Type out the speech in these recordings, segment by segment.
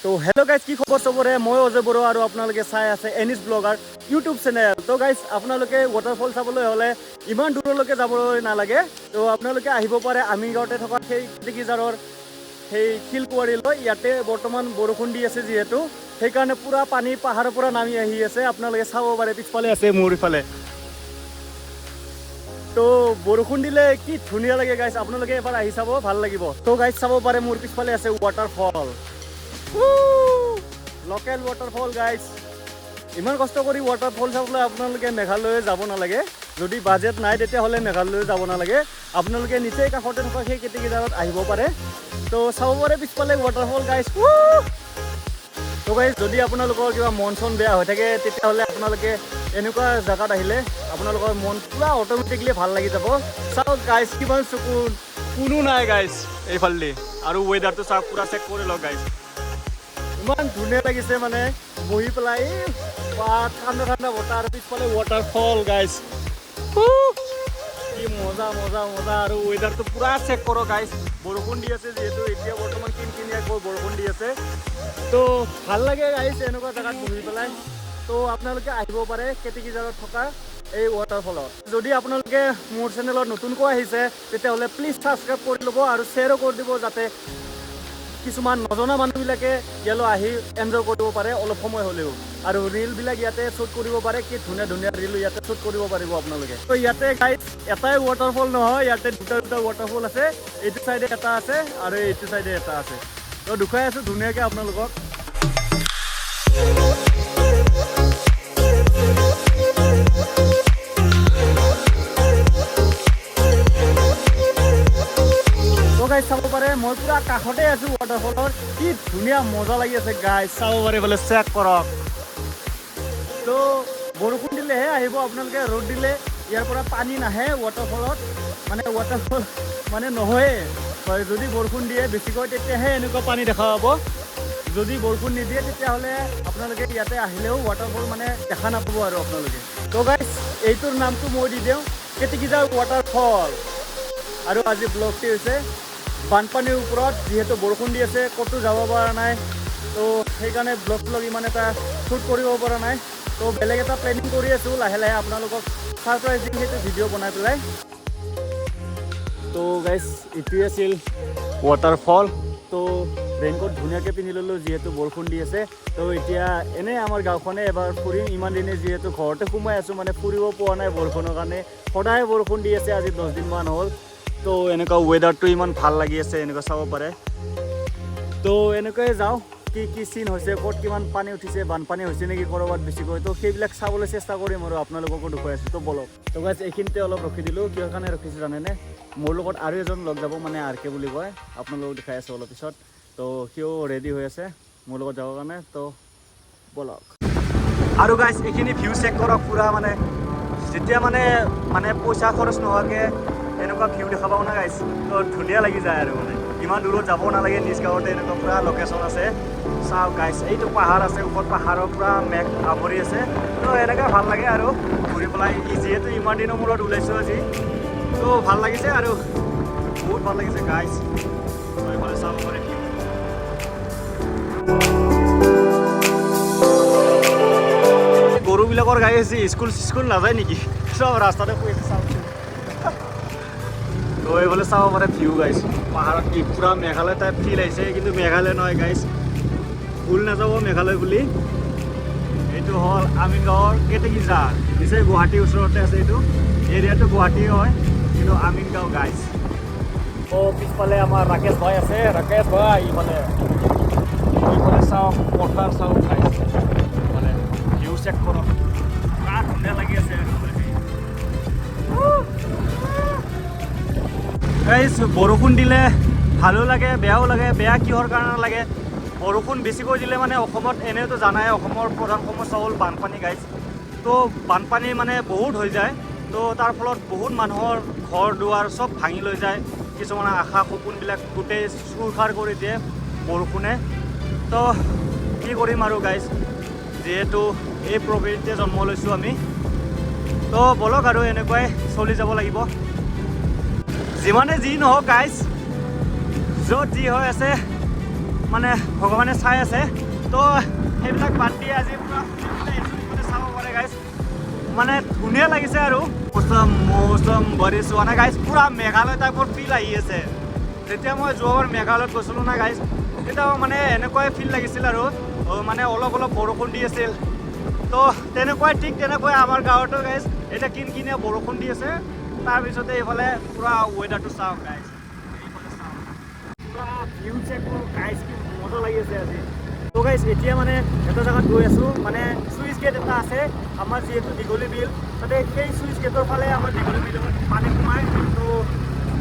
তো hello' guys, কি খবৰ চবৰে? মই অজয় বড়ো আৰু আপোনালোকে চাই আছে এনিছ ব্লগাৰ ইউটিউব চেনেল। তো গাইজ, আপোনালোকে ৱাটাৰফল চাবলৈ হ'লে ইমান দূৰলৈকে যাবলৈ নালাগে। তো আপোনালোকে আহিব পাৰে আমিনগাঁৱতে থকা সেই টিকিজাৰৰ সেই শিলকুৱাৰীলৈ। ইয়াতে বৰ্তমান বৰষুণ দি আছে যিহেতু, সেইকাৰণে পূৰা পানী পাহাৰৰ পৰা নামি আহি আছে। আপোনালোকে চাব পাৰে, পিছফালে আছে মোৰ ইফালে। তো বৰষুণ দিলে কি ধুনীয়া লাগে গাইজ, আপোনালোকে এবাৰ আহি চাব, ভাল লাগিব। তো গাইজ চাব পাৰে, মোৰ পিছফালে আছে ৱাটাৰফল, লোকেল ৱাটাৰফল গাইজ। ইমান কষ্ট কৰি ৱাটাৰফল চাবলৈ আপোনালোকে মেঘালয় যাব নালাগে। যদি বাজেট নাই তেতিয়াহ'লে মেঘালয় যাব নালাগে, আপোনালোকে নিচেই কাষতে থকা সেই কেটেকিজাৰত আহিব পাৰে। তো চাব পাৰে পিছফালে ৱাটাৰফল গাইজ। তো গাইজ, যদি আপোনালোকৰ কিবা মন চন বেয়া হৈ থাকে তেতিয়াহ'লে আপোনালোকে এনেকুৱা জেগাত আহিলে আপোনালোকৰ মন পূৰা অট'মেটিকলি ভাল লাগি যাব। চাওক গাইজ, কিমান চকুন, কোনো নাই গাইজ এইফালেদি। আৰু ৱেডাৰটো চাওক, পূৰা চেক কৰি লওক গাইজ। ইমান ধুনীয়া লাগিছে মানে বহি পেলাই, ঠাণ্ডা ঠাণ্ডা বতাহ আৰু পিছফালে ৱাটাৰফল গাইজ। কি মজা মজা মজা। আৰু ৱেডাৰটো পূৰা চেক কৰক গাইজ। বৰষুণ দি আছে যিহেতু, এতিয়া বৰ্তমান কিনকিনীয়াকৈ বৰষুণ দি আছে। তো ভাল লাগে গাইজ এনেকুৱা জেগাত বহি পেলাই। তো আপোনালোকে আহিব পাৰে কেটেকিজাৰত থকা এই ৱাটাৰফলত। যদি আপোনালোকে মোৰ চেনেলত নতুনকৈ আহিছে তেতিয়াহ'লে প্লিজ ছাবস্ক্ৰাইব কৰি ল'ব আৰু শ্বেয়াৰো কৰি দিব, যাতে কিছুমান নজনা মানুহবিলাকে ইয়ালৈ আহি এনজয় কৰিব পাৰে অলপ সময় হ'লেও। আৰু ৰিলবিলাক ইয়াতে শ্বুট কৰিব পাৰে, কি ধুনীয়া ধুনীয়া ৰিল ইয়াতে শ্বুট কৰিব পাৰিব আপোনালোকে। তো ইয়াতে গাইজ এটাই ৱাটাৰফল নহয়, ইয়াতে দুটা দুটা ৱাটাৰফল আছে। এইটো চাইডে এটা আছে আৰু এইটো চাইডে এটা আছে। তো দেখুৱাই আছোঁ ধুনীয়াকৈ আপোনালোকক। গাইজ চাব পাৰে, মই পুৰা কাষতে আছোঁ ৱাটাৰফলৰ। কি ধুনীয়া মজা লাগি আছে গাইজ, চাব পাৰে বোলে, চেক কৰক। তো বৰষুণ দিলেহে আহিব আপোনালোকে, ৰ'দ দিলে ইয়াৰ পৰা পানী নাহে ৱাটাৰফলত, মানে ৱাটাৰফল মানে নহয়ে। যদি বৰষুণ দিয়ে বেছিকৈ তেতিয়াহে এনেকুৱা পানী দেখা পাব। যদি বৰষুণ নিদিয়ে তেতিয়াহ'লে আপোনালোকে ইয়াতে আহিলেও ৱাটাৰফল মানে দেখা নাপাব আৰু আপোনালোকে। তো গাইজ, এইটোৰ নামটো মই দি দিওঁ কেটেকিজাৰ ৱাটাৰফল। আৰু আজি ব্লগটি হৈছে বানপানীৰ ওপৰত, যিহেতু বৰষুণ দি আছে, ক'তো যাব পৰা নাই। তো সেইকাৰণে ব্লগ ইমান এটা শ্বুট কৰিব পৰা নাই। তো বেলেগ এটা প্লেনিং কৰি আছোঁ, লাহে লাহে আপোনালোকক ছাৰপ্ৰাইজিং সেইটো ভিডিঅ' বনাই পেলাই। তো গাইজ, এইটোৱে আছিল ৱাটাৰফল। তো ৰেইনকোট ধুনীয়াকৈ পিন্ধি ল'লোঁ যিহেতু বৰষুণ দি আছে। তো এতিয়া এনেই আমাৰ গাঁওখনে এবাৰ ফুৰিম। ইমান দিনে যিহেতু ঘৰতে সোমাই আছোঁ, মানে ফুৰিব পোৱা নাই বৰষুণৰ কাৰণে। সদায় বৰষুণ দি আছে, আজি 10 দিনমান হ'ল। তো এনেকুৱা ৱেডাৰটো ইমান ভাল লাগি আছে, এনেকুৱা চাব পাৰে। তো এনেকৈয়ে যাওঁ, কি কি চিন হৈছে, ক'ত কিমান পানী উঠিছে, বানপানী হৈছে নেকি ক'ৰবাত বেছিকৈ। তো সেইবিলাক চাবলৈ চেষ্টা কৰিম আৰু আপোনালোককো দেখুৱাই আছোঁ। তো বলক। তো গাইজ, এইখিনিতে অলপ ৰখি দিলোঁ। কিহৰ কাৰণে ৰখিছোঁ জানেনে? মোৰ লগত আৰু এজন লগ যাব, মানে আৰ.কে বুলি কয়, আপোনালোকক দেখাই আছোঁ অলপ পিছত। তো সিও ৰেডি হৈ আছে মোৰ লগত যাবৰ কাৰণে। তো বলক। আৰু গাইজ, এইখিনি ভিউ চেক কৰক, পূৰা মানে যেতিয়া মানে পইচা খৰচ নোহোৱাকৈ এনেকুৱা ভিউ দেখা পাওঁ না গাইজ, তো ধুনীয়া লাগি যায় আৰু মানে। ইমান দূৰত যাব নালাগে, নিজ গাঁৱতে এনেকুৱা পূৰা লোকেশ্যন আছে। চাওক গাইজ, এইটো পাহাৰ আছে, ওপৰত পাহাৰৰ পূৰা মেঘ আৱৰি আছে। তো এনেকৈ ভাল লাগে আৰু ঘূৰি পেলাই। যিহেতু ইমান দিনৰ মূৰত ওলাইছোঁ আজি, তো ভাল লাগিছে আৰু বহুত ভাল লাগিছে গাইজ। তো এইফালে চাব পাৰে ভিউ। গৰুবিলাকৰ গাই আছে, স্কুল নাযায় নেকি? চব ৰাস্তাতে শুই আছে, চাওক। তো এইফালে চাব পাৰে ভিউ গাইজ, পাহাৰত কি পূৰা মেঘালয় টাইপ ফিল আহিছে, কিন্তু মেঘালয় নহয় গাইজ, ভুল নাযাব মেঘালয় বুলি। এইটো হ'ল আমিনগাঁৱৰ কেটেকিজাৰ, নিচেই গুৱাহাটীৰ ওচৰতে আছে। এইটো এৰিয়াটো গুৱাহাটী হয়, কিন্তু আমিনগাঁও গাইজ। তো পিছফালে আমাৰ ৰাকেশ ভাই আছে, ৰাকেশ ভাই মানে এইফালে চাওক, পথাৰ চাওক গাইজ, মানে ভিউ চেক কৰক, পুৰা ধুনীয়া লাগি আছে। গাইজ, বৰষুণ দিলে ভালো লাগে, বেয়াও লাগে। বেয়া কিহৰ কাৰণে লাগে? বৰষুণ বেছিকৈ দিলে মানে অসমত এনেওতো জানাই, অসমৰ প্ৰধান সমস্যা হ'ল বানপানী গাইজ। তো বানপানী মানে বহুত হৈ যায়। তো তাৰ ফলত বহুত মানুহৰ ঘৰ দুৱাৰ চব ভাঙি লৈ যায়। কিছুমানৰ আশা সপোনবিলাক গোটেই চুৰখাৰ কৰি দিয়ে বৰষুণে। তো কি কৰিম আৰু গাইজ, যিহেতু এই প্ৰকৃতিতে জন্ম লৈছোঁ আমি। তো বলক আৰু এনেকুৱাই চলি যাব লাগিব। যিমানে যি নহওক গাইজ, য'ত যি হৈ আছে মানে ভগৱানে চাই আছে। তো সেইবিলাক বাদ দি আজি পুৰা মানে চাব পাৰে গাইজ, মানে ধুনীয়া লাগিছে আৰু মৌচম বাৰিছ হোৱা নাই গাইজ, পুৰা মেঘালয় টাইপৰ ফিল আহি আছে। যেতিয়া মই যোৱাবাৰ মেঘালয়ত গৈছিলোঁ না গাইজ, তেতিয়াও মানে এনেকুৱাই ফিল লাগিছিল আৰু মানে অলপ অলপ বৰষুণ দি আছিল। তো তেনেকুৱাই ঠিক তেনেকুৱাই আমাৰ গাঁৱতো গাইজ এতিয়া কিনকিনীয়া বৰষুণ দি আছে। তাৰপিছতে এইফালে পুৰা ৱেডাৰটো চাওক গাইজ, এইফালে চাওক পুৰা ভিউ চেক কৰোঁ গাইজ, কি মজা লাগি আছে আজি। তো গাইজ এতিয়া মানে এটা জেগাত গৈ আছোঁ, মানে চুইচ গেট এটা আছে আমাৰ যিহেতু দীঘলী বিল, তাতে সেই চুইচ গেটৰ ফালে আমাৰ দীঘলী বিলত পানী সোমায়। তো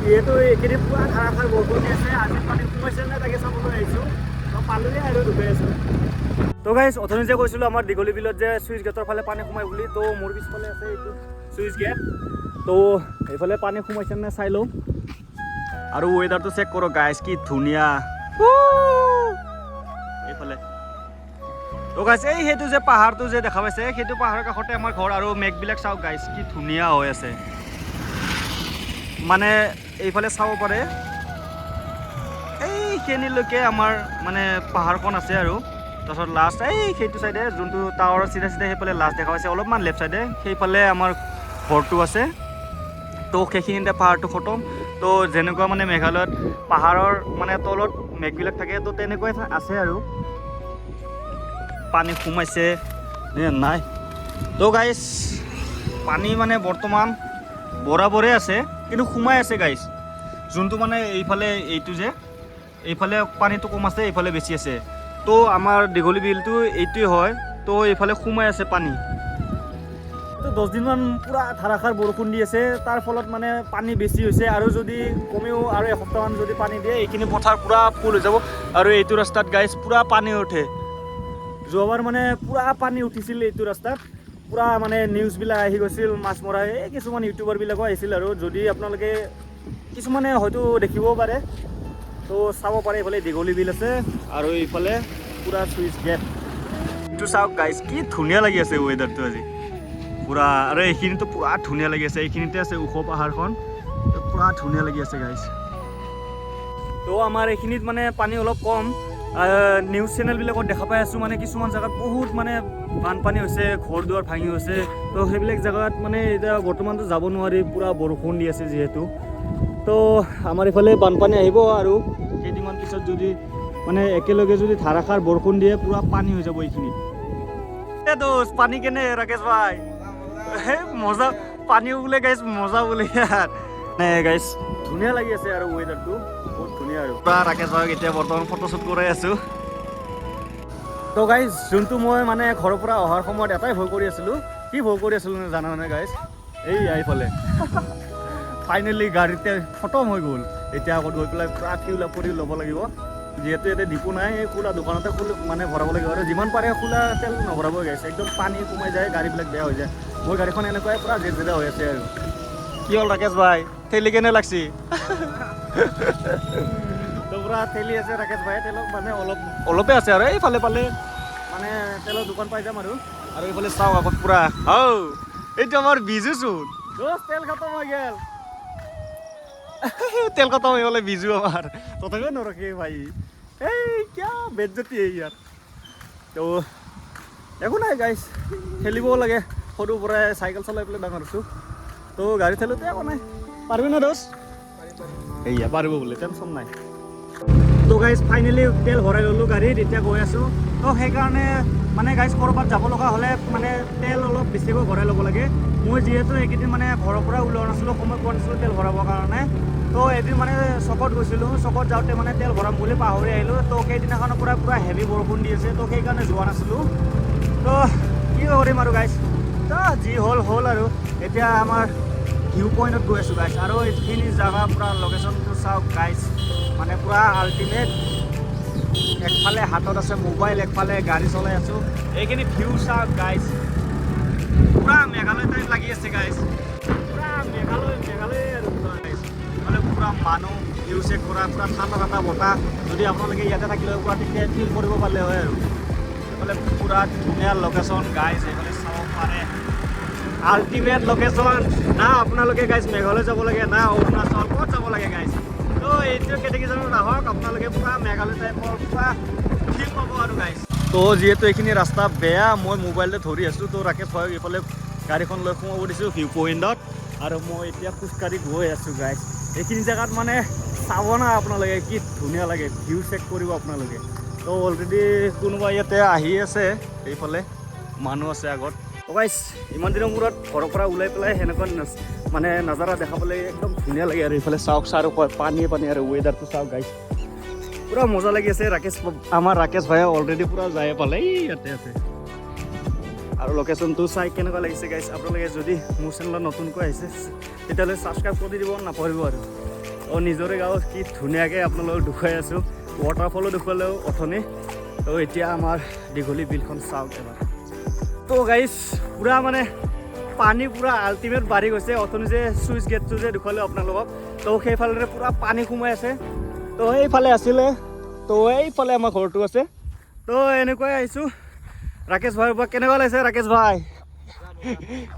যিহেতু এইকেইদিন পুৰা ধাৰাসাৰ বৰষুণ দি আছে, আজি পানী সোমাইছে নে তাকে চাবলৈ আহিছোঁ। তো পালোঁহে আৰু ডুবাই আছোঁ। তো গাইজ অথনি যে কৈছিলোঁ আমাৰ দীঘলী বিলত যে চুইচ গেটৰ ফালে পানী সোমাই বুলি, তো মোৰ পিছফালে আছে এইটো চুইচ গেট। তো এইফালে পানী সোমাইছে নে চাই লওঁ। আৰু ৱেডাৰটো চেক কৰক গাইজ, কি ধুনীয়া এইফালে। তো গাইজ এই সেইটো যে পাহাৰটো যে দেখা পাইছে, সেইটো পাহাৰৰ কাষতে আমাৰ ঘৰ। আৰু মেঘবিলাক চাওক গাইজ, কি ধুনীয়া হৈ আছে। মানে এইফালে চাব পাৰে এইখিনিলৈকে আমাৰ মানে পাহাৰখন আছে আৰু তাৰপিছত লাষ্ট এই সেইটো চাইডে যোনটো টাৱাৰৰ চিধা চিধা সেইফালে লাষ্ট দেখা পাইছে অলপমান লেফ্ট চাইডে, সেইফালে আমাৰ ঘৰটো আছে। তো সেইখিনিতে পাহাৰটো খতম। তো যেনেকুৱা মানে মেঘালয়ত পাহাৰৰ মানে তলত মেঘবিলাক থাকে, তো তেনেকুৱাই আছে আৰু পানী সোমাইছে নে নাই। তো গাইজ পানী মানে বৰ্তমান বৰাবৰে আছে, কিন্তু সোমাই আছে গাইজ। যোনটো মানে এইফালে এইটো যে এইফালে পানীটো কম আছে, এইফালে বেছি আছে। তো আমাৰ দীঘলী বিলটো এইটোৱে হয়। তো এইফালে সোমাই আছে পানী। তো 10 দিনমান পুৰা ধাৰাসাৰ বৰষুণ দি আছে, তাৰ ফলত মানে পানী বেছি হৈছে। আৰু যদি কমেও আৰু এসপ্তাহমান যদি পানী দিয়ে, এইখিনি পথাৰ পুৰা ফুল হৈ যাব। আৰু এইটো ৰাস্তাত গাইজ পুৰা পানী উঠে। যোৱাবাৰ মানে পুৰা পানী উঠিছিল এইটো ৰাস্তাত, পুৰা মানে নিউজবিলাক আহি গৈছিল, মাছ মৰা এই কিছুমান ইউটিউবাৰবিলাকো আহিছিল। আৰু যদি আপোনালোকে কিছুমানে হয়তো দেখিবও পাৰে, তো চাব পাৰে। এইফালে দীঘলী বিল আছে আৰু এইফালে পুৰা চুইচ গেট। এইটো চাওক গাইজ, কি ধুনীয়া লাগি আছে ৱেডাৰটো আজি পুৰা। আৰু এইখিনিতো পুৰা ধুনীয়া লাগি আছে, এইখিনিতে আছে ওখ পাহাৰখন, পুৰা ধুনীয়া লাগি আছে গাইজ। তো আমাৰ এইখিনিত মানে পানী অলপ কম। নিউজ চেনেলবিলাকত দেখা পাই আছোঁ মানে কিছুমান জেগাত বহুত মানে বানপানী হৈছে, ঘৰ দুৱাৰ ভাঙি হৈছে। তো সেইবিলাক জেগাত মানে এতিয়া বৰ্তমানতো যাব নোৱাৰি, পুৰা বৰষুণ দি আছে যিহেতু। তো আমাৰ এইফালে বানপানী আহিব আৰু কেইদিনমান পিছত যদি মানে একেলগে যদি ধাৰাসাৰ বৰষুণ দিয়ে, পুৰা পানী হৈ যাব এইখিনিত। পানী কেনে ৰাকেশ ভাই? মজা পানীও বোলে গাইজ, মজা বোলে ইয়াৰ নে গাইজ। ধুনীয়া লাগি আছে আৰু ৱেডাৰটো বহুত ধুনীয়া। আৰু পুৰা ৰাকেশ ভাইক এতিয়া বৰ্তমান ফটোশ্বুট কৰাই আছোঁ। তো গাইজ যোনটো মই মানে ঘৰৰ পৰা অহাৰ সময়ত এটাই ভয় কৰি আছিলোঁ, কি ভয় কৰি আছিলোঁ জানানে গাইজ? এই এইফালে ফাইনেলি গাড়ীতে খতম হৈ গ'ল। এতিয়া আকৌ গৈ পেলাই পুৰা ফিউল আপ কৰি ল'ব লাগিব, যিহেতু ইয়াতে ডিপু নাই। এই খোলা দোকানতে মানে ভৰাব লাগিব। আৰু যিমান পাৰে খোলা তেল নভৰাবই গাইছে, একদম পানী সোমাই যায়, গাড়ীবিলাক বেয়া হৈ যায়। মোৰ গাড়ীখন এনেকুৱাই পুৰা জেজেৰা হৈ আছে। আৰু কি হ'ল ৰাকেশ ভাই, ঠেলি কেনে লাগছি? তো পুৰা ঠেলি আছে ৰাকেশ ভাই, তেলক মানে অলপে আছে আৰু এইফালে পালে মানে তেলৰ দোকান পাই যাম। আৰু এইফালে চাওক আগত পুৰা এইটো আমাৰ বিজুচোন, তেল খতম হৈ গেল। তেল খতম হৈ গ'লে বিজু আমাৰ তথাপিও নৰখে ভাই। এই কিয় বেজ্জতি ইয়াৰ। তো একো নাই গাইজ, খেলিবও লাগে। সৰুৰ পৰাই চাইকেল চলাই পেলাই ডাঙৰ হৈছোঁ। তো গাড়ী ঠেলোতে একো নাই, পাৰিবি না দোষ? এইয়া পাৰিব বোলে, টেনশ্যন নাই। তো গাইজ ফাইনেলি তেল ভৰাই ল'লোঁ গাড়ীত, এতিয়া গৈ আছোঁ। তো সেইকাৰণে মানে গাইজ ক'ৰবাত যাব লগা হ'লে মানে তেল অলপ বেছিকৈ ভৰাই ল'ব লাগে। মই যিহেতু এইকেইদিন মানে ঘৰৰ পৰা ওলোৱা নাছিলোঁ, সময় পোৱা নাছিলোঁ তেল ভৰাবৰ কাৰণে। তো এদিন মানে চকত গৈছিলোঁ, চকত যাওঁতে মানে তেল ভৰাম বুলি পাহৰি আহিলোঁ। তো সেইদিনাখনৰ পৰা পুৰা হেভি বৰষুণ দি আছে, তো সেইকাৰণে যোৱা নাছিলোঁ। তো কি কৰিম আৰু গাইজ, তো যি হ'ল আৰু এতিয়া আমাৰ ভিউ পইণ্টত গৈ আছোঁ গাইজ। আৰু এইখিনি জেগা পুৰা লোকেশ্যনটো চাওক গাইজ, মানে পুৰা আল্টিমেট। একফালে হাতত আছে মোবাইল, একফালে গাড়ী চলাই আছোঁ। এইখিনি ভিউ চাওক গাইজ, পুৰা মেঘালয় টাইপ লাগি আছে গাইজ, পুৰা মেঘালয় আৰু গাইজ। মানে পুৰা মানুহ ভিউ চেক কৰা, পুৰা ঠাণ্ডা বতাহ। যদি আপোনালোকে ইয়াতে থাকিলে পুৰা তেতিয়া ফিল কৰিব পাৰিলে হয়। আৰু এইফালে পুৰা ধুনীয়া লোকেশ্যন গাইজ, এইফালে চাব পাৰে আল্টিমেট লোকেশ্যন। না আপোনালোকে গাইজ মেঘালয় যাব লাগে, না অৰুণাচল, ক'ত যাব লাগে গাইজ। তো এইটো কেটেগৰীজনত আহক আপোনালোকে, পুৰা মেঘালয় টাইপৰ পুৰা তো যিহেতু এইখিনি ৰাস্তা বেয়া মই মোবাইলতে ধৰি আছোঁ তো ৰাকেশ ভাইক এইফালে গাড়ীখন লৈ সোমাব দিছোঁ ভিউ পইণ্টত আৰু মই এতিয়া খোজকাঢ়ি গৈ আছোঁ গাইজ এইখিনি জেগাত মানে চাব না আপোনালোকে কি ধুনীয়া লাগে ভিউ চেক কৰিব আপোনালোকে তো অলৰেডি কোনোবা ইয়াতে আহি আছে এইফালে মানুহ আছে আগত গাইজ ইমান দিনৰ মূৰত ঘৰৰ পৰা ওলাই পেলাই সেনেকুৱা মানে নাজাৰা দেখা পালে একদম ধুনীয়া লাগে আৰু এইফালে চাওক চাৰ পানী আৰু ৱেডাৰটো চাওক গাইজ পুৰা মজা লাগি আছে আমাৰ ৰাকেশ ভাই অলৰেডি পুৰা যাই পালে ইয়াতে আছে আৰু লোকেশ্যনটো চাই কেনেকুৱা লাগিছে গাইজ আপোনালোকে যদি মোৰ চেনেলত নতুনকৈ আহিছে তেতিয়াহ'লে ছাবস্ক্ৰাইব কৰি দিব নাপাহৰিব আৰু নিজৰে গাঁও কি ধুনীয়াকৈ আপোনালোকক দেখুৱাই আছোঁ ৱাটাৰফলো দেখুৱালেও অথনি তো এতিয়া আমাৰ দীঘলী বিলখন চাওক এবাৰ তো গাইজ পুৰা মানে পানী পুৰা আল্টিমেট বাঢ়ি গৈছে অথনি যে চুইচ গেটটো যে দেখুৱালে আপোনালোকক তো সেইফালে পুৰা পানী সোমাই আছে তো এইফালে আছিলে তো এইফালে আমাৰ ঘৰটো আছে তো এনেকুৱাই আহিছোঁ ৰাকেশ ভাইৰ পৰা কেনেকুৱা লাগিছে ৰাকেশ ভাই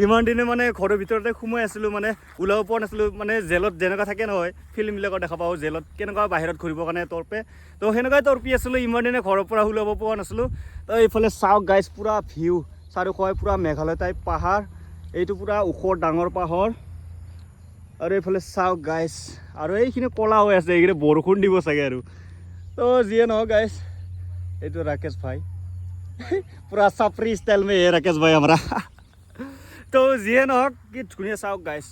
ইমান দিনে মানে ঘৰৰ ভিতৰতে সোমাই আছিলোঁ মানে ওলাব পৰা নাছিলোঁ মানে জেলত যেনেকুৱা থাকে নহয় ফিল্মবিলাকত দেখা পাওঁ জেলত কেনেকুৱা বাহিৰত ঘূৰিবৰ কাৰণে তৰ্পে তো সেনেকুৱাই তৰ্পি আছিলোঁ ইমান দিনে ঘৰৰ পৰা ওলাব পৰা নাছিলোঁ তো এইফালে চাওক গাইজ পুৰা ভিউ চাৰিওফালে পুৰা মেঘালয় টাইপ পাহাৰ এইটো পুৰা ওখ ডাঙৰ পাহাৰ আৰু এইফালে চাওক গাইজ আৰু এইখিনি ক'লা হৈ আছে এইখিনি বৰষুণ দিব চাগে আৰু তো যিয়ে নহওক গাইজ এইটো ৰাকেশ ভাই পুৰা চাপৰি ষ্টাইল মে ৰাকেশ ভাই আমাৰ তো যিয়ে নহওক কি ধুনীয়া চাওক গাইজ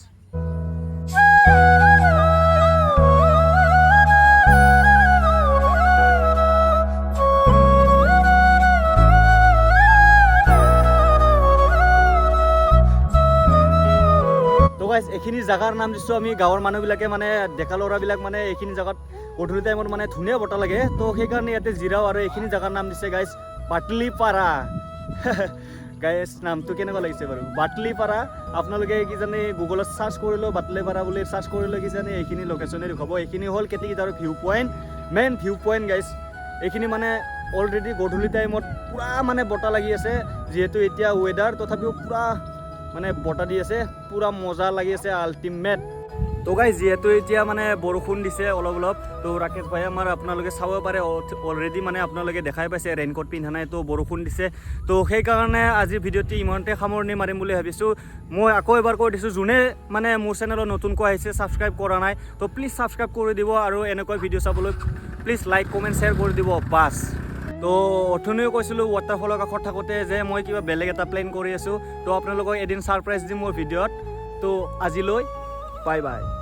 এইখিনি জেগাৰ নাম দিছোঁ আমি গাঁৱৰ মানুহবিলাকে মানে ডেকা ল'ৰাবিলাক মানে এইখিনি জেগাত গধূলি টাইমত মানে ধুনীয়া বতাহ লাগে তো সেইকাৰণে ইয়াতে জিৰাও আৰু এইখিনি জেগাৰ নাম দিছে গাইজ বাটলিপাৰা গাইজ নামটো কেনেকুৱা লাগিছে বাৰু বাটলিপাৰা আপোনালোকে কিজানি গুগলত চাৰ্চ কৰিলেও বাটলিপাৰা বুলি চাৰ্চ কৰিলেও কিজানি এইখিনি লোকেশ্যনে দেখুৱাব এইখিনি হ'ল কেতিকিটাৰ view point main view point guys এইখিনি মানে অলৰেডি গধূলি টাইমত পুৰা মানে বতাহ লাগি আছে যিহেতু এতিয়া ৱেডাৰ তথাপিও পুৰা মানে বতাহ দি আছে পুৰা মজা লাগি আছে আল্টিমেট তো গাইজ যিহেতু এতিয়া মানে বৰষুণ দিছে অলপ অলপ তো ৰাকেশ ভাই আমাৰ আপোনালোকে চাব পাৰে অলৰেডি মানে আপোনালোকে দেখাই পাইছে ৰেইনকোট পিন্ধা নাই তো বৰষুণ দিছে তো সেইকাৰণে আজিৰ ভিডিঅ'টি ইমানতে সামৰণি মাৰিম বুলি ভাবিছোঁ মই আকৌ এবাৰ কৈ দিছোঁ যোনে মানে মোৰ চেনেলত নতুনকৈ আহিছে ছাবস্ক্ৰাইব কৰা নাই তো প্লিজ ছাবস্ক্ৰাইব কৰি দিব আৰু এনেকৈ ভিডিঅ' চাবলৈ প্লিজ লাইক কমেণ্ট শ্বেয়াৰ কৰি দিব বাছ তো অথনিও কৈছিলোঁ ৱাটাৰফলৰ কাষত থাকোঁতে যে মই কিবা বেলেগ এটা প্লেন কৰি আছোঁ তো আপোনালোকক এদিন ছাৰপ্ৰাইজ দিম মোৰ ভিডিঅ'ত তো আজিলৈ বাই বাই